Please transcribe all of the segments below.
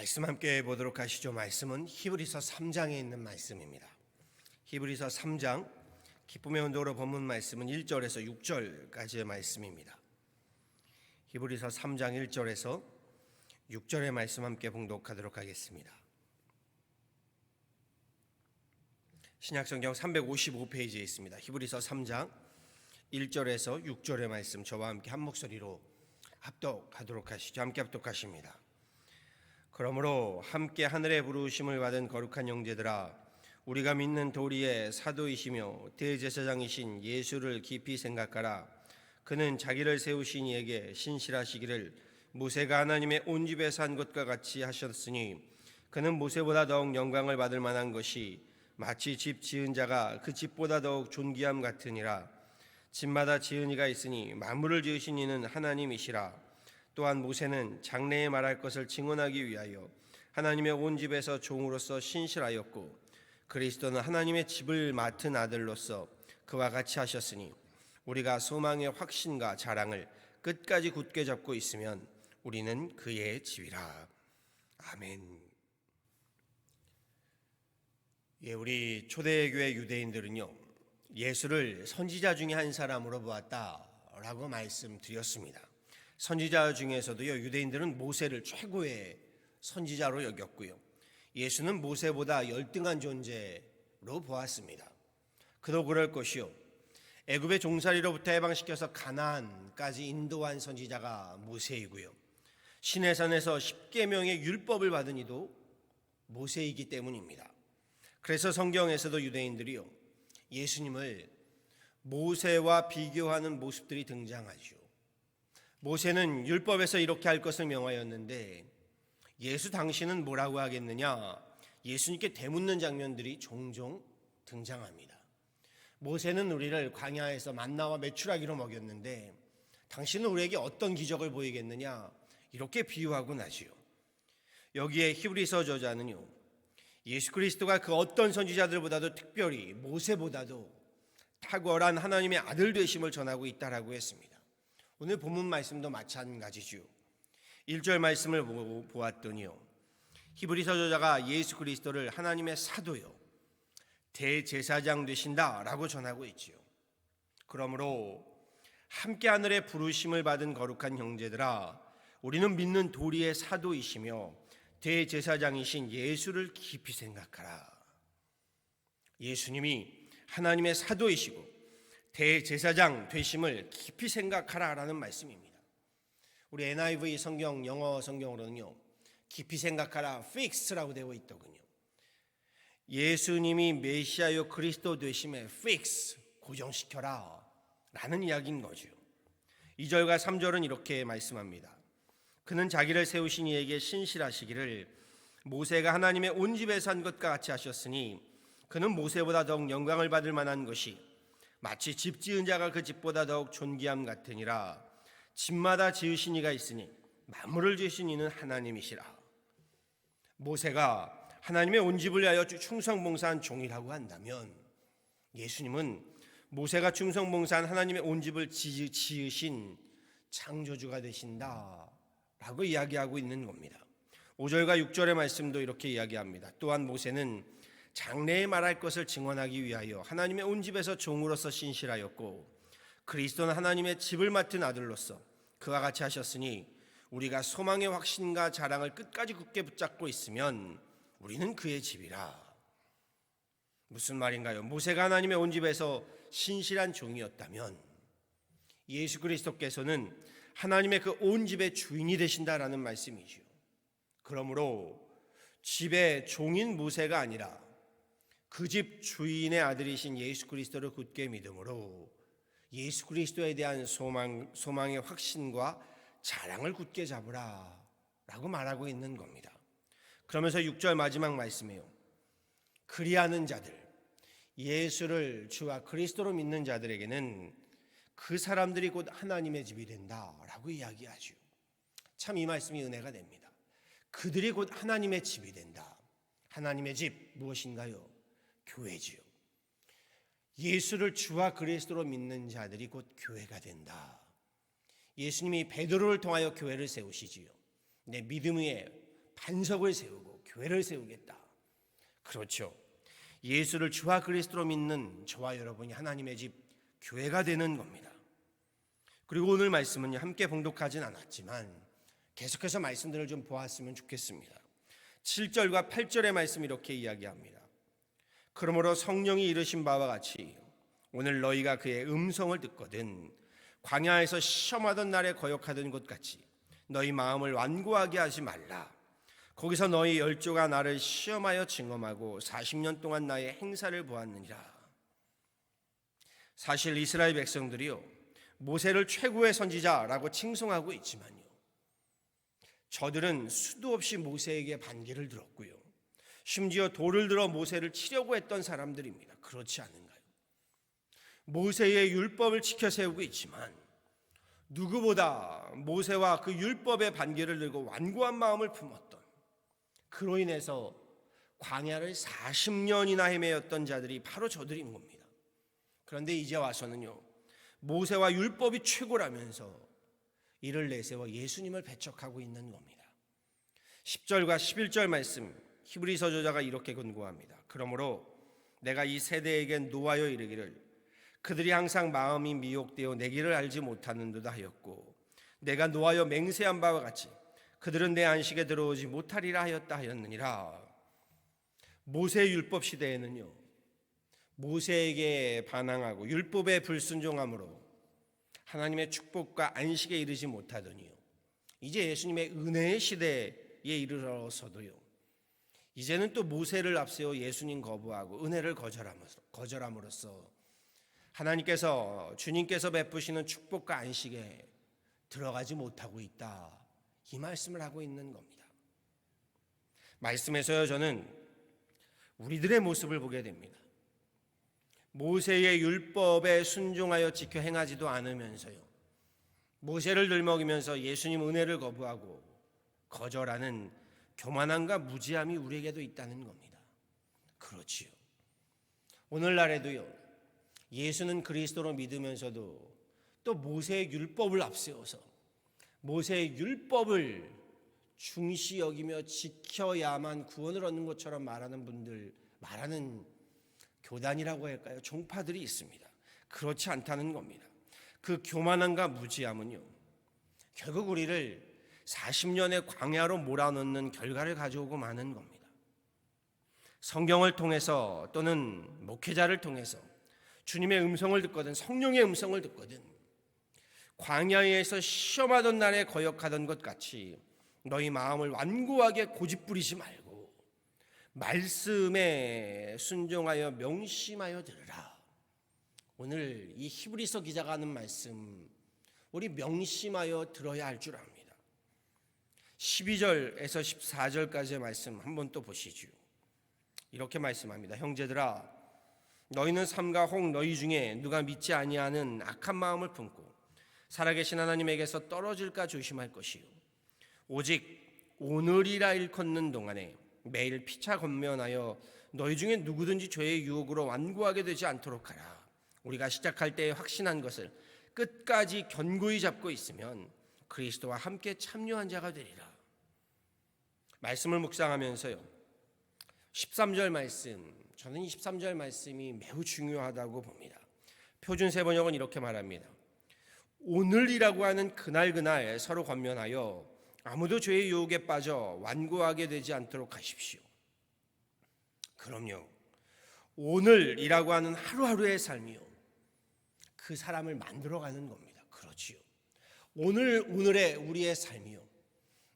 말씀 함께 보도록 하시죠. 말씀은 히브리서 3장에 있는 말씀입니다. 히브리서 3장 기쁨의 온도로 본문 말씀은 1절에서 6절까지의 말씀입니다. 히브리서 3장 1절에서 6절의 말씀 함께 봉독하도록 하겠습니다. 신약성경 355페이지에 있습니다. 히브리서 3장 1절에서 6절의 말씀 저와 함께 한 목소리로 합독하도록 하시죠. 함께 합독하십니다. 그러므로 함께 하늘의 부르심을 받은 거룩한 형제들아, 우리가 믿는 도리의 사도이시며 대제사장이신 예수를 깊이 생각하라. 그는 자기를 세우신 이에게 신실하시기를 모세가 하나님의 온 집에서 한 것과 같이 하셨으니, 그는 모세보다 더욱 영광을 받을 만한 것이 마치 집 지은 자가 그 집보다 더욱 존귀함 같으니라. 집마다 지은 이가 있으니 만물을 지으신 이는 하나님이시라. 또한 모세는 장래에 말할 것을 증언하기 위하여 하나님의 온 집에서 종으로서 신실하였고, 그리스도는 하나님의 집을 맡은 아들로서 그와 같이 하셨으니, 우리가 소망의 확신과 자랑을 끝까지 굳게 잡고 있으면 우리는 그의 집이라. 아멘. 우리 초대교회 유대인들은요, 예수를 선지자 중에 한 사람으로 보았다라고 말씀드렸습니다. 선지자 중에서도요, 유대인들은 모세를 최고의 선지자로 여겼고요, 예수는 모세보다 열등한 존재로 보았습니다. 그도 그럴 것이요, 애굽의 종살이로부터 해방시켜서 가나안까지 인도한 선지자가 모세이고요, 시내산에서 십계명의 율법을 받은 이도 모세이기 때문입니다. 그래서 성경에서도 유대인들이요, 예수님을 모세와 비교하는 모습들이 등장하죠. 모세는 율법에서 이렇게 할 것을 명하였는데 예수 당신은 뭐라고 하겠느냐, 예수님께 되묻는 장면들이 종종 등장합니다. 모세는 우리를 광야에서 만나와 메추라기로 먹였는데 당신은 우리에게 어떤 기적을 보이겠느냐, 이렇게 비유하곤 하지요. 여기에 히브리서 저자는요, 예수 그리스도가 그 어떤 선지자들보다도 특별히 모세보다도 탁월한 하나님의 아들 되심을 전하고 있다라고 했습니다. 오늘 본문 말씀도 마찬가지죠. 1절 말씀을 보았더니요, 히브리서 저자가 예수 그리스도를 하나님의 사도요 대제사장 되신다라고 전하고 있지요. 그러므로 함께 하늘의 부르심을 받은 거룩한 형제들아, 우리는 믿는 도리의 사도이시며 대제사장이신 예수를 깊이 생각하라. 예수님이 하나님의 사도이시고 대제사장 되심을 깊이 생각하라라는 말씀입니다. 우리 NIV 성경, 영어 성경으로는요, 깊이 생각하라, fix라고 되어 있더군요. 예수님이 메시아요 그리스도 되심에 fix, 고정시켜라 라는 이야기인 거죠. 2절과 3절은 이렇게 말씀합니다. 그는 자기를 세우신 이에게 신실하시기를 모세가 하나님의 온 집에서 한 것과 같이 하셨으니, 그는 모세보다 더욱 영광을 받을 만한 것이 마치 집 지은 자가 그 집보다 더욱 존귀함 같으니라. 집마다 지으신 이가 있으니 만물을 지으신 이는 하나님이시라. 모세가 하나님의 온 집을 위하여 충성봉사한 종이라고 한다면, 예수님은 모세가 충성봉사한 하나님의 온 집을 지으신 창조주가 되신다라고 이야기하고 있는 겁니다. 5절과 6절의 말씀도 이렇게 이야기합니다. 또한 모세는 장래에 말할 것을 증언하기 위하여 하나님의 온 집에서 종으로서 신실하였고, 그리스도는 하나님의 집을 맡은 아들로서 그와 같이 하셨으니, 우리가 소망의 확신과 자랑을 끝까지 굳게 붙잡고 있으면 우리는 그의 집이라. 무슨 말인가요? 모세가 하나님의 온 집에서 신실한 종이었다면 예수 그리스도께서는 하나님의 그 온 집의 주인이 되신다라는 말씀이죠. 그러므로 집의 종인 모세가 아니라 그 집 주인의 아들이신 예수 그리스도를 굳게 믿음으로 예수 그리스도에 대한 소망의 확신과 자랑을 굳게 잡으라 라고 말하고 있는 겁니다. 그러면서 6절 마지막 말씀이에요. 그리하는 자들, 예수를 주와 그리스도로 믿는 자들에게는 그 사람들이 곧 하나님의 집이 된다라고 이야기하죠. 참 이 말씀이 은혜가 됩니다. 그들이 곧 하나님의 집이 된다. 하나님의 집 무엇인가요? 교회지요. 예수를 주와 그리스도로 믿는 자들이 곧 교회가 된다. 예수님이 베드로를 통하여 교회를 세우시지요. 내 믿음 위에 반석을 세우고 교회를 세우겠다. 그렇죠. 예수를 주와 그리스도로 믿는 저와 여러분이 하나님의 집 교회가 되는 겁니다. 그리고 오늘 말씀은 함께 봉독하진 않았지만 계속해서 말씀들을 좀 보았으면 좋겠습니다. 7절과 8절의 말씀 이렇게 이야기합니다. 그러므로 성령이 이르신 바와 같이 오늘 너희가 그의 음성을 듣거든 광야에서 시험하던 날에 거역하던 것 같이 너희 마음을 완고하게 하지 말라. 거기서 너희 열조가 나를 시험하여 증언하고 40년 동안 나의 행사를 보았느니라. 사실 이스라엘 백성들이요 모세를 최고의 선지자라고 칭송하고 있지만요, 저들은 수도 없이 모세에게 반기를 들었고요, 심지어 돌을 들어 모세를 치려고 했던 사람들입니다. 그렇지 않은가요? 모세의 율법을 지켜 세우고 있지만 누구보다 모세와 그 율법의 반기를 들고 완고한 마음을 품었던, 그로 인해서 광야를 40년이나 헤매었던 자들이 바로 저들인 겁니다. 그런데 이제 와서는요, 모세와 율법이 최고라면서 이를 내세워 예수님을 배척하고 있는 겁니다. 10절과 11절 말씀 히브리서 저자가 이렇게 권고합니다. 그러므로 내가 이 세대에게 노하여 이르기를 그들이 항상 마음이 미혹되어 내 길을 알지 못하는 듯 하였고 내가 노하여 맹세한 바와 같이 그들은 내 안식에 들어오지 못하리라 하였다 하였느니라. 모세의 율법 시대에는요, 모세에게 반항하고 율법에 불순종함으로 하나님의 축복과 안식에 이르지 못하더니요, 이제 예수님의 은혜의 시대에 이르러서도요, 이제는 또 모세를 앞세워 예수님 거부하고 은혜를 거절함으로써 하나님께서, 주님께서 베푸시는 축복과 안식에 들어가지 못하고 있다, 이 말씀을 하고 있는 겁니다. 말씀에서요, 저는 우리들의 모습을 보게 됩니다. 모세의 율법에 순종하여 지켜 행하지도 않으면서요, 모세를 들먹이면서 예수님 은혜를 거부하고 거절하는 교만함과 무지함이 우리에게도 있다는 겁니다. 그렇지요. 오늘날에도요, 예수는 그리스도로 믿으면서도 또 모세의 율법을 앞세워서 모세의 율법을 중시 여기며 지켜야만 구원을 얻는 것처럼 말하는 분들, 말하는 교단이라고 할까요? 종파들이 있습니다. 그렇지 않다는 겁니다. 그 교만함과 무지함은요, 결국 우리를 40년의 광야로 몰아넣는 결과를 가져오고 마는 겁니다. 성경을 통해서 또는 목회자를 통해서 주님의 음성을 듣거든 성령의 음성을 듣거든 광야에서 시험하던 날에 거역하던 것 같이 너희 마음을 완고하게 고집부리지 말고 말씀에 순종하여 명심하여 들으라. 오늘 이 히브리서 기자가 하는 말씀, 우리 명심하여 들어야 할 줄 압니다. 12절에서 14절까지의 말씀 한번 또 보시죠. 이렇게 말씀합니다. 형제들아, 너희는 삼가 혹 너희 중에 누가 믿지 아니하는 악한 마음을 품고 살아계신 하나님에게서 떨어질까 조심할 것이요, 오직 오늘이라 일컫는 동안에 매일 피차 권면하여 너희 중에 누구든지 죄의 유혹으로 완고하게 되지 않도록 하라. 우리가 시작할 때에 확신한 것을 끝까지 견고히 잡고 있으면 그리스도와 함께 참여한 자가 되리라. 말씀을 묵상하면서요, 13절 말씀, 저는 이 13절 말씀이 매우 중요하다고 봅니다. 표준 세번역은 이렇게 말합니다. 오늘이라고 하는 그날 서로 권면하여 아무도 죄의 유혹에 빠져 완고하게 되지 않도록 하십시오. 그럼요, 오늘이라고 하는 하루하루의 삶이요, 그 사람을 만들어가는 겁니다. 그렇지요. 오늘의 우리의 삶이요,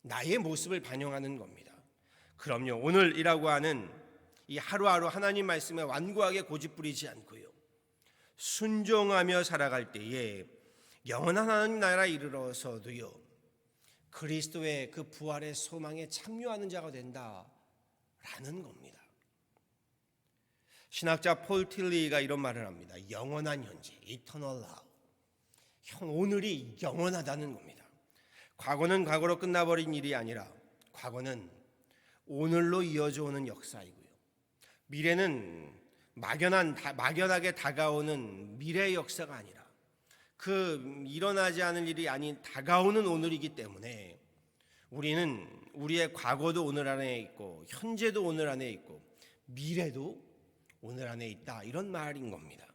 나의 모습을 반영하는 겁니다. 그럼요, 오늘이라고 하는 이 하루하루 하나님 말씀에 완고하게 고집부리지 않고요, 순종하며 살아갈 때에 영원한 하나님 나라에 이르러서도요, 그리스도의 그 부활의 소망에 참여하는 자가 된다라는 겁니다. 신학자 폴 틸리가 이런 말을 합니다. 영원한 현재, eternal now. 오늘이 영원하다는 겁니다. 과거는 과거로 끝나버린 일이 아니라 과거는 오늘로 이어져 오는 역사이고요, 미래는 막연하게 다가오는 미래의 역사가 아니라 그 일어나지 않을 일이 아닌 다가오는 오늘이기 때문에 우리는 우리의 과거도 오늘 안에 있고 현재도 오늘 안에 있고 미래도 오늘 안에 있다, 이런 말인 겁니다.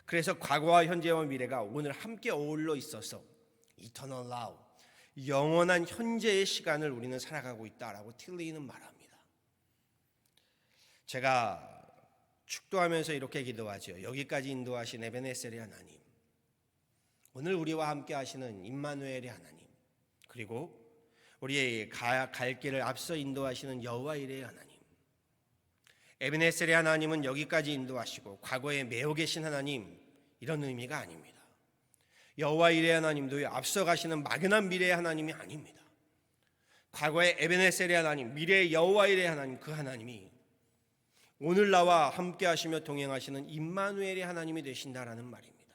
그래서 과거와 현재와 미래가 오늘 함께 어울러 있어서 Eternal Now, 영원한 현재의 시간을 우리는 살아가고 있다라고 틸리는 말합니다. 제가 축도하면서 이렇게 기도하죠. 여기까지 인도하신 에베네셀의 하나님, 오늘 우리와 함께 하시는 임마누엘의 하나님, 그리고 우리의 갈 길을 앞서 인도하시는 여호와 이레의 하나님, 에베네셀의 하나님은 여기까지 인도하시고 과거에 매여 계신 하나님, 이런 의미가 아닙니다. 여호와 이레의 하나님도 앞서 가시는 막연한 미래의 하나님이 아닙니다. 과거의 에베네셀의 하나님, 미래의 여호와 이레의 하나님, 그 하나님이 오늘 나와 함께 하시며 동행하시는 임마누엘의 하나님이 되신다라는 말입니다.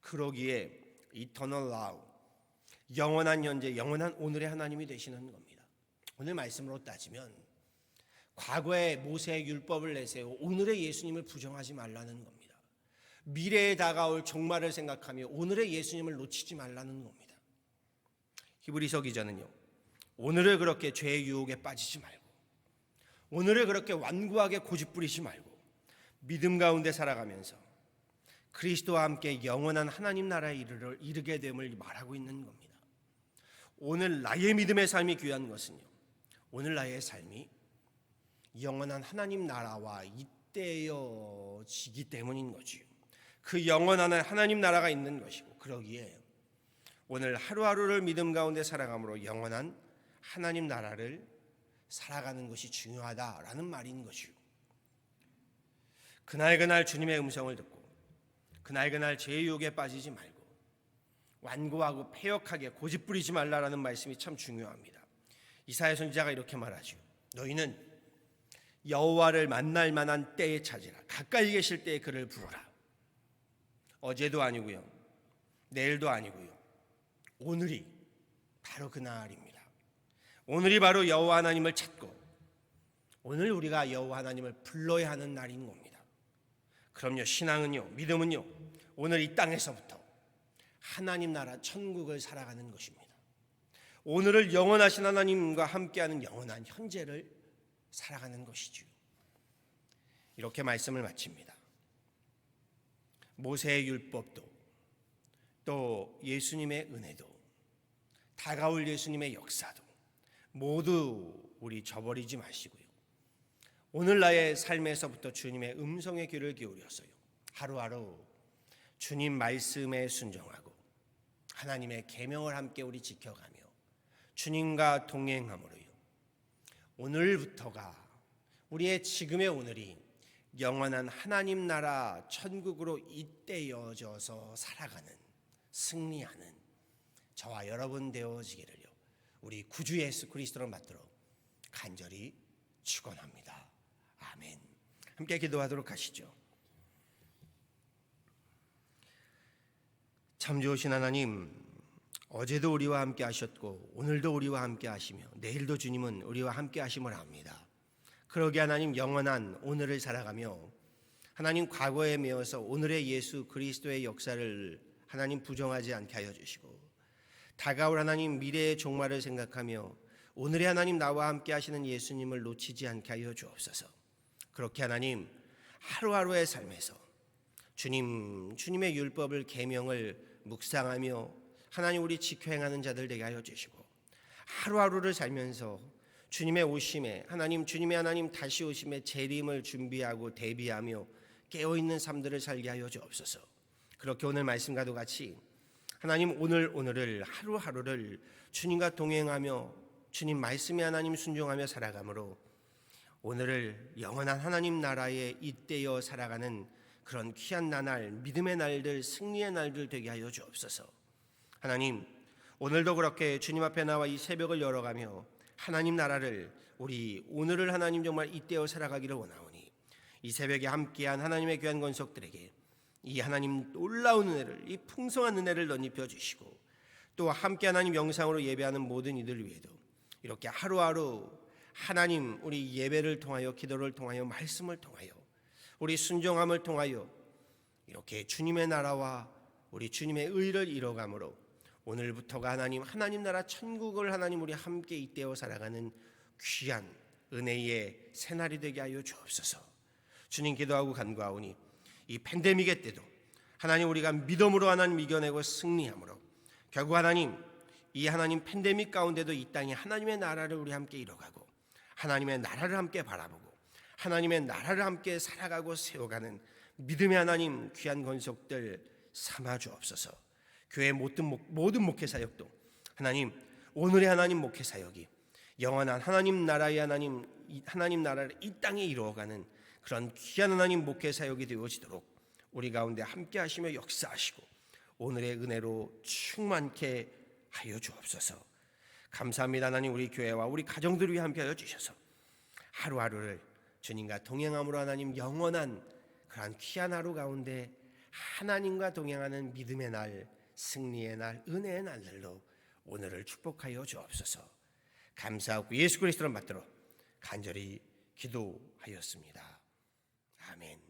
그러기에 Eternal Now, 영원한 현재, 영원한 오늘의 하나님이 되시는 겁니다. 오늘 말씀으로 따지면 과거에 모세의 율법을 내세워 오늘의 예수님을 부정하지 말라는 겁니다. 미래에 다가올 종말을 생각하며 오늘의 예수님을 놓치지 말라는 겁니다. 히브리서 기자는요, 오늘을 그렇게 죄의 유혹에 빠지지 말고, 오늘을 그렇게 완고하게 고집부리지 말고 믿음 가운데 살아가면서 그리스도와 함께 영원한 하나님 나라에 이르게 됨을 말하고 있는 겁니다. 오늘 나의 믿음의 삶이 귀한 것은요, 오늘 나의 삶이 영원한 하나님 나라와 잇대어지기 때문인 거지요. 그 영원한 하나님 나라가 있는 것이고, 그러기에 오늘 하루하루를 믿음 가운데 살아감으로 영원한 하나님 나라를 살아가는 것이 중요하다라는 말인 것이요. 그날 주님의 음성을 듣고 그날 죄의 유혹에 빠지지 말고 완고하고 패역하게 고집부리지 말라라는 말씀이 참 중요합니다. 이사야 선지자가 이렇게 말하죠. 너희는 여호와를 만날 만한 때에 찾으라. 가까이 계실 때에 그를 부르라. 어제도 아니고요, 내일도 아니고요, 오늘이 바로 그날입니다. 오늘이 바로 여호와 하나님을 찾고 오늘 우리가 여호와 하나님을 불러야 하는 날인 겁니다. 그럼요, 신앙은요, 믿음은요, 오늘 이 땅에서부터 하나님 나라 천국을 살아가는 것입니다. 오늘을 영원하신 하나님과 함께하는 영원한 현재를 살아가는 것이죠. 이렇게 말씀을 마칩니다. 모세의 율법도, 또 예수님의 은혜도, 다가올 예수님의 역사도 모두 우리 저버리지 마시고요, 오늘 나의 삶에서부터 주님의 음성에 귀를 기울여서요, 하루하루 주님 말씀에 순종하고 하나님의 계명을 함께 우리 지켜가며 주님과 동행함으로요, 오늘부터가 우리의 지금의 오늘이 영원한 하나님 나라 천국으로 잇대어져서 살아가는, 승리하는 저와 여러분 되어지기를요, 우리 구주 예수 그리스도를 받들어 간절히 축원합니다. 아멘. 함께 기도하도록 하시죠. 참 좋으신 하나님, 어제도 우리와 함께 하셨고 오늘도 우리와 함께 하시며 내일도 주님은 우리와 함께 하심을 압니다. 그러게 하나님, 영원한 오늘을 살아가며 하나님 과거에 매어서 오늘의 예수 그리스도의 역사를 하나님 부정하지 않게 하여 주시고, 다가올 하나님 미래의 종말을 생각하며 오늘의 하나님 나와 함께 하시는 예수님을 놓치지 않게 하여 주옵소서. 그렇게 하나님 하루하루의 삶에서 주님의 율법을 계명을 묵상하며 하나님 우리 지켜 행하는 자들 되게 하여 주시고, 하루하루를 살면서 주님의 오심에 주님의 하나님 다시 오심에 재림을 준비하고 대비하며 깨어있는 삶들을 살게 하여 주옵소서. 그렇게 오늘 말씀과도 같이 하나님 오늘을 하루하루를 주님과 동행하며 주님 말씀에 하나님 순종하며 살아가므로 오늘을 영원한 하나님 나라에 잇대어 살아가는 그런 귀한 나날, 믿음의 날들, 승리의 날들 되게 하여 주옵소서. 하나님, 오늘도 그렇게 주님 앞에 나와 이 새벽을 열어가며 하나님 나라를, 우리 오늘을 하나님 정말 잇대어 살아가기를 원하오니 이 새벽에 함께한 하나님의 귀한 권속들에게 이 하나님 놀라운 은혜를, 이 풍성한 은혜를 덧입혀 주시고, 또 함께 하나님 영상으로 예배하는 모든 이들 위에도 이렇게 하루하루 하나님 우리 예배를 통하여, 기도를 통하여, 말씀을 통하여, 우리 순종함을 통하여 이렇게 주님의 나라와 우리 주님의 의를 이뤄감으로 오늘부터가 하나님 나라 천국을 하나님 우리 함께 잇대어 살아가는 귀한 은혜의 새날이 되게 하여 주옵소서. 주님 기도하고 간구하오니 이 팬데믹의 때도 하나님 우리가 믿음으로 하나님 이겨내고 승리함으로 결국 이 하나님 팬데믹 가운데도 이 땅에 하나님의 나라를 우리 함께 이뤄가고 하나님의 나라를 함께 바라보고 하나님의 나라를 함께 살아가고 세워가는 믿음의 하나님 귀한 권속들 삼아 주옵소서. 교회 모든 목회 사역도 하나님 오늘의 하나님 목회 사역이 영원한 하나님 나라의 하나님 나라를 이 땅에 이루어가는 그런 귀한 하나님 목회 사역이 되어지도록 우리 가운데 함께 하시며 역사하시고 오늘의 은혜로 충만케 하여 주옵소서. 감사합니다. 하나님 우리 교회와 우리 가정들을 위해 함께 하여 주셔서 하루하루를 주님과 동행함으로 하나님 영원한 그러한 귀한 하루 가운데 하나님과 동행하는 믿음의 날, 승리의 날, 은혜의 날들로 오늘을 축복하여 주옵소서. 감사하고 예수 그리스도를 받들어 간절히 기도하였습니다. 아멘.